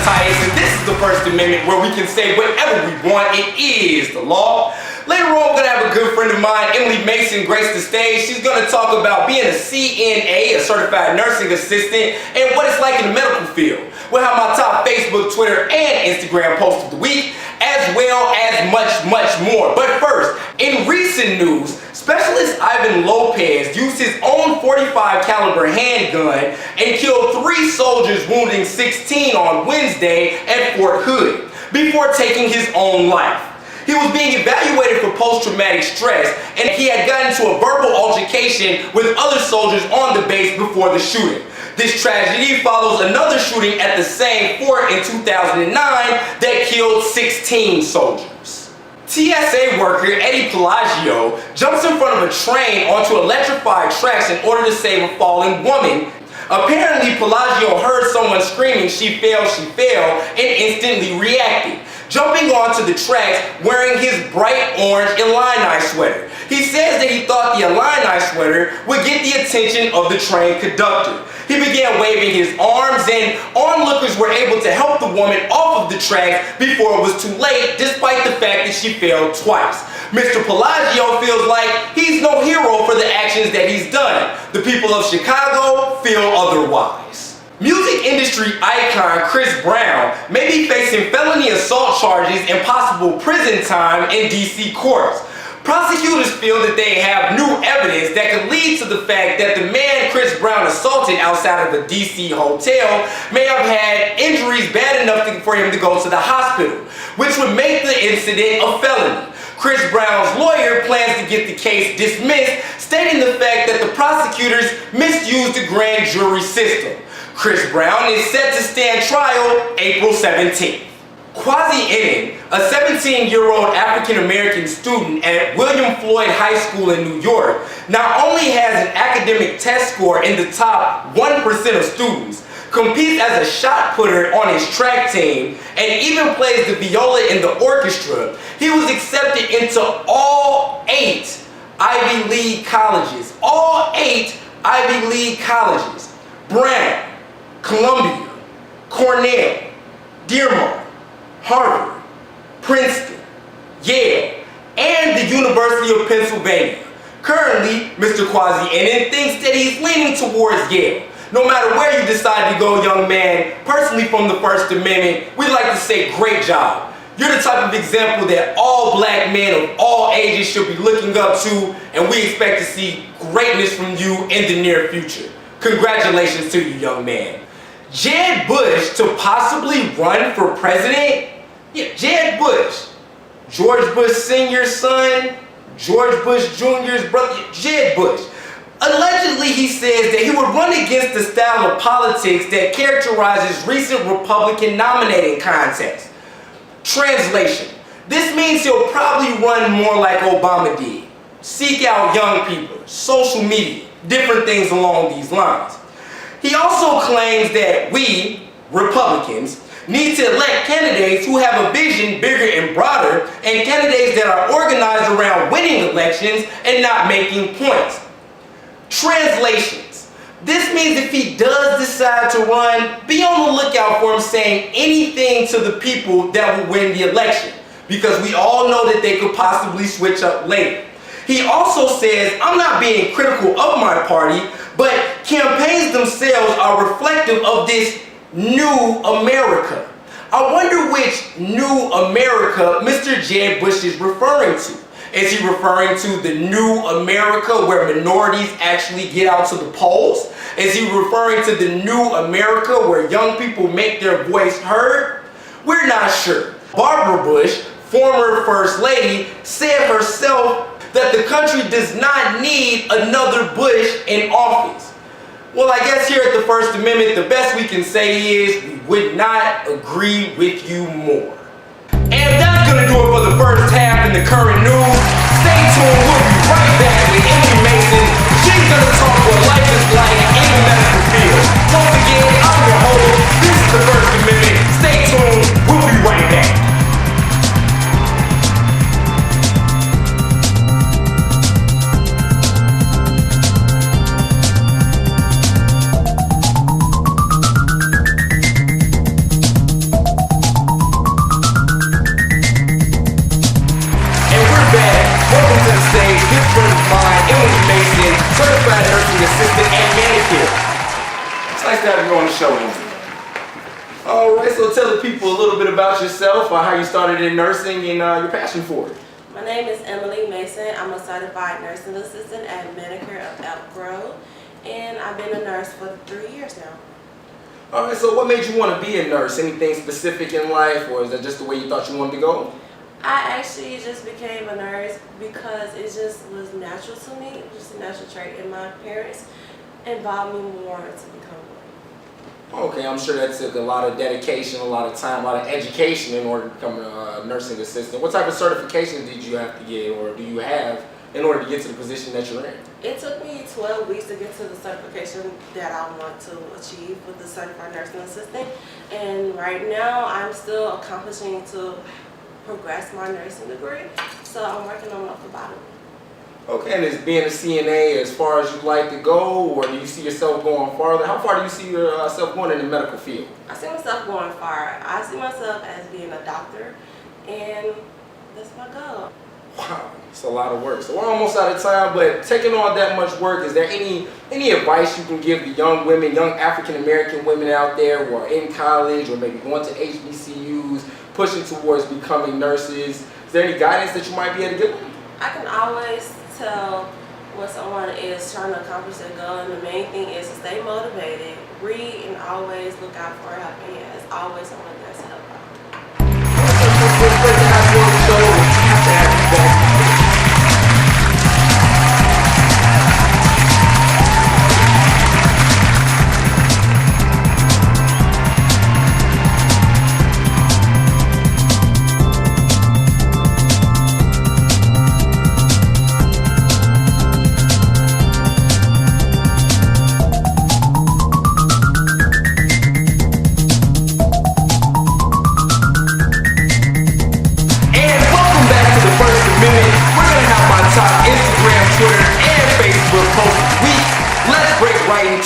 Titus, and this is the First Amendment where we can say whatever we want. It is the law. Later on, we're going to have a good friend of mine, Emily Mason, grace the stage. She's going to talk about being a CNA, a certified nursing assistant, and what it's like in the medical field. We'll have my top Facebook, Twitter, and Instagram post of the week, as well as much more. But first, in recent news, Specialist Ivan Lopez used his own .45 caliber handgun and killed 3 soldiers, wounding 16 on Wednesday at Fort Hood before taking his own life. He was being evaluated for post-traumatic stress, and he had gotten into a verbal altercation with other soldiers on the base before the shooting. This tragedy follows another shooting at the same fort in 2009 that killed 16 soldiers. TSA worker Eddie Pelagio jumps in front of a train onto electrified tracks in order to save a fallen woman. Apparently, Pelagio heard someone screaming, she fell, and instantly reacted, jumping onto the tracks wearing his bright orange Illini sweater. He says that he thought the Illini sweater would get the attention of the train conductor. He began waving his arms, and onlookers were able to help the woman off of the tracks before it was too late, despite the fact that she fell twice. Mr. Pelagio feels like he's no hero for the actions that he's done. The people of Chicago feel otherwise. Music industry icon Chris Brown may be facing felony assault charges and possible prison time in DC courts. Prosecutors feel that they have new evidence that could lead to the fact that the man Chris Brown assaulted outside of a DC hotel may have had injuries bad enough for him to go to the hospital, which would make the incident a felony. Chris Brown's lawyer plans to get the case dismissed, stating the fact that the prosecutors misused the grand jury system. Chris Brown is set to stand trial April 17th. Quasi Inning, a 17-year-old African-American student at William Floyd High School in New York, not only has an academic test score in the top 1% of students, competes as a shot putter on his track team, and even plays the viola in the orchestra, he was accepted into all 8 Ivy League colleges. All 8 Ivy League colleges. Brown, Columbia, Cornell, Dearborn, Harvard, Princeton, Yale, and the University of Pennsylvania. Currently, Mr. Quasi Inning thinks that he's leaning towards Yale. No matter where you decide to go, young man, personally from the First Amendment, we'd like to say great job. You're the type of example that all black men of all ages should be looking up to, and we expect to see greatness from you in the near future. Congratulations to you, young man. Jeb Bush to possibly run for president? Yeah, Jeb Bush. George Bush Sr.'s son, George Bush Jr.'s brother, Jeb Bush. Allegedly, he says that he would run against the style of politics that characterizes recent Republican nominating contests. Translation. This means he'll probably run more like Obama did. Seek out young people, social media, different things along these lines. He also claims that we, Republicans, need to elect candidates who have a vision bigger and broader, and candidates that are organized around winning elections and not making points. Translations. This means if he does decide to run, be on the lookout for him saying anything to the people that will win the election, because we all know that they could possibly switch up later. He also says, I'm not being critical of my party, but campaigns themselves are reflective of this new America. I wonder which new America Mr. Jeb Bush is referring to. Is he referring to the new America where minorities actually get out to the polls? Is he referring to the new America where young people make their voice heard? We're not sure. Barbara Bush, former First Lady, said herself that the country does not need another Bush in office. Well, I guess here at the First Amendment, the best we can say is we would not agree with you more. And that's going to do it for the first half in the current news. Stay tuned, we'll be right back with Emily Mason. She's going to talk what life is like in the medical field. Once again, I'm your host. This is the First Amendment. Stay tuned, we'll be right back. show, Emily. All right, so tell the people a little bit about yourself, how you started in nursing, and your passion for it. My name is Emily Mason. I'm a certified nursing assistant at Medicare of Elk Grove, and I've been a nurse for 3 years now. All right, so what made you want to be a nurse? Anything specific in life, or is that just the way you thought you wanted to go? I actually just became a nurse because it just was natural to me. It was just a natural trait, and my parents involved me more to become one. Okay, I'm sure that took a lot of dedication, a lot of time, a lot of education in order to become a nursing assistant. What type of certifications did you have to get, or do you have, in order to get to the position that you're in? It took me 12 weeks to get to the certification that I want to achieve with the certified nursing assistant, and right now I'm still accomplishing to progress my nursing degree, so I'm working on my phlebotomy. Okay, and is being a CNA as far as you'd like to go, or do you see yourself going farther? How far do you see yourself going in the medical field? I see myself going far. I see myself as being a doctor, and that's my goal. Wow, it's a lot of work. So we're almost out of time, but taking on that much work, is there any advice you can give the young women, young African-American women out there who are in college or maybe going to HBCUs, pushing towards becoming nurses? Is there any guidance that you might be able to give them? I can always tell when someone is trying to accomplish their goal, and the main thing is to stay motivated, read, and always look out for help. And yeah, it's always someone that's help out.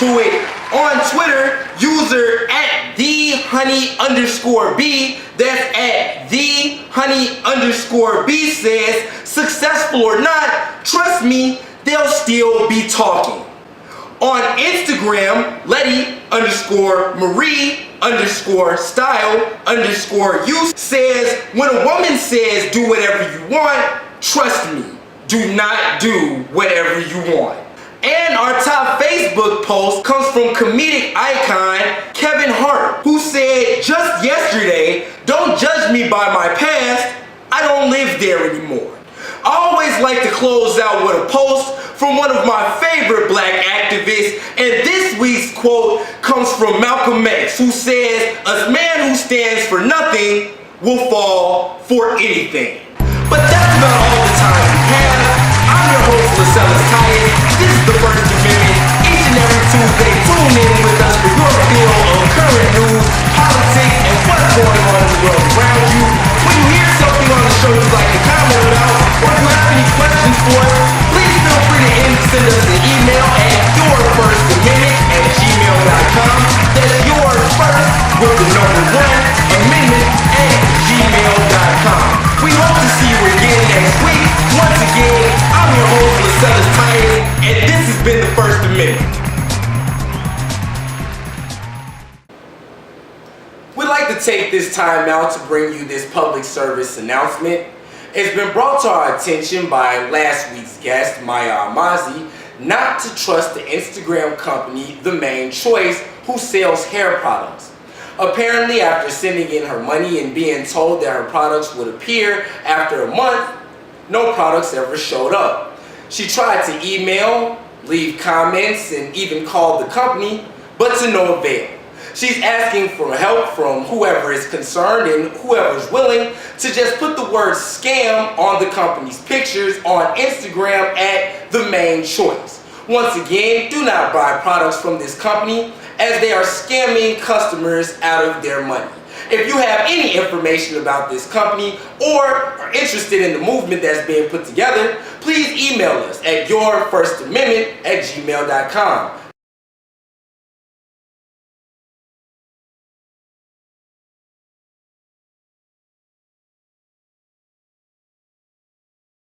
To it on Twitter, user @thehoney_b, that's @thehoney_b says, successful or not, trust me, they'll still be talking. On Instagram, Letty_Marie_style_you says, when a woman says do whatever you want, trust me, do not do whatever you want. And our top Facebook post comes from comedic icon Kevin Hart, who said just yesterday, don't judge me by my past, I don't live there anymore. I always like to close out with a post from one of my favorite black activists, and this week's quote comes from Malcolm X, who says, a man who stands for nothing will fall for anything. But that's about all the time we have. I'm your host, Lascelles Tyus. This is the First Amendment. Each and every Tuesday, tune in with us for your feel of current news, politics, and what's going on in the world around you. When you hear something on the show you'd like to comment about, or if you have any questions for us, please feel free to send us an email at yourfirstamendment@gmail.com. That's your first with the number 1amendment@gmail.com. We hope to see you again next week. Once again, I'm your host, Lascelles Tyus, and this has been the First Amendment. We'd like to take this time out to bring you this public service announcement. It's been brought to our attention by last week's guest, Maya Amazi, not to trust the Instagram company, The Main Choice, who sells hair products. Apparently, after sending in her money and being told that her products would appear after a month, no products ever showed up. She tried to email, leave comments, and even called the company, but to no avail. She's asking for help from whoever is concerned and whoever's willing to just put the word scam on the company's pictures on Instagram @The Main Choice. Once again, do not buy products from this company, as they are scamming customers out of their money. If you have any information about this company or are interested in the movement that's being put together, please email us at yourfirstamendment@gmail.com.